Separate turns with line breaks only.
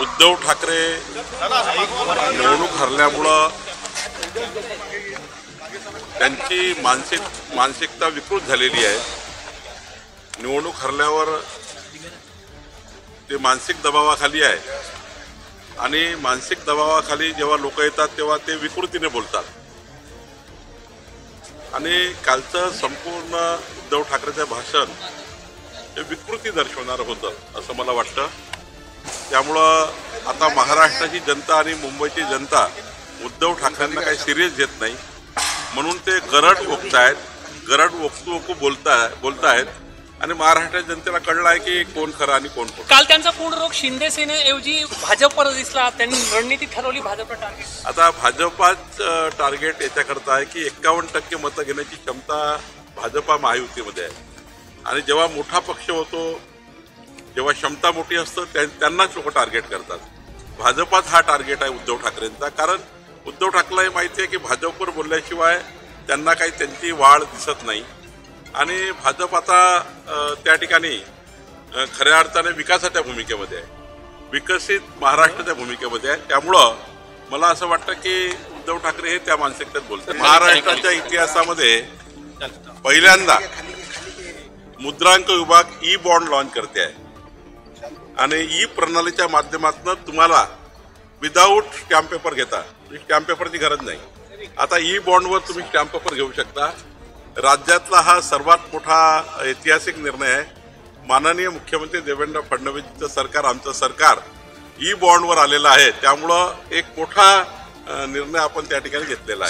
उद्धव ठाकरे निवडणूक हरल्यामुळं त्यांची मानसिकता विकृत झालेली आहे। निवडणूक हरल्यावर ते मानसिक दबावाखाली आहे आणि मानसिक दबावाखाली जेव्हा लोक येतात तेव्हा ते विकृतीने बोलतात आणि कालचं संपूर्ण उद्धव ठाकरेचं भाषण हे विकृती दर्शवणारं होतं असं मला वाटतं। त्यामुळं आता महाराष्ट्राची जनता आणि मुंबईची जनता उद्धव ठाकरेंना काही सिरियस घेत नाही, म्हणून ते गरड ओकतायत, गरड ओकू बोलतायत आणि महाराष्ट्राच्या जनतेला कळलं आहे की कोण खरं आणि कोण खोटं।
काल त्यांचा पूर्ण रोग शिंदे सेनेऐवजी भाजपवर दिसला, त्यांनी रणनीती ठरवली भाजपला टार्गेट।
आता भाजपाच टार्गेट याच्याकरता आहे की 51% मतं घेण्याची क्षमता भाजपा महायुतीमध्ये आहे आणि जेव्हा मोठा पक्ष होतो, जेव्हा क्षमता मोठी असतं त्यांनाच लोक टार्गेट करतात। भाजपाच हा टार्गेट आहे उद्धव ठाकरेंचा, कारण उद्धव ठाकरेला माहिती आहे की भाजपवर बोलल्याशिवाय त्यांना काही त्यांची वाढ दिसत नाही आणि भाजप आता त्या ठिकाणी खऱ्या अर्थाने विकासाच्या भूमिकेमध्ये आहे, विकसित महाराष्ट्राच्या भूमिकेमध्ये आहे। त्यामुळं मला असं वाटतं की उद्धव ठाकरे हे त्या मानसिकतेत बोलतात। महाराष्ट्राच्या इतिहासामध्ये पहिल्यांदा मुद्रांक विभाग ई बॉन्ड लॉन्च करते आहे आणि ई प्रणालीच्या माध्यमातून तुम्हाला विदाऊट स्टॅम्प पेपर घेता, स्टॅम्प पेपरची गरज नाही, आता ई बॉन्डवर तुम्ही स्टॅम्प पेपर घेऊ शकता। राज्यातला हा सर्वात मोठा ऐतिहासिक निर्णय आहे। माननीय मुख्यमंत्री देवेंद्र फडणवीसचं सरकार, आमचं सरकार ई बॉन्डवर आलेलं आहे, त्यामुळं एक मोठा निर्णय आपण त्या ठिकाणी घेतलेला आहे।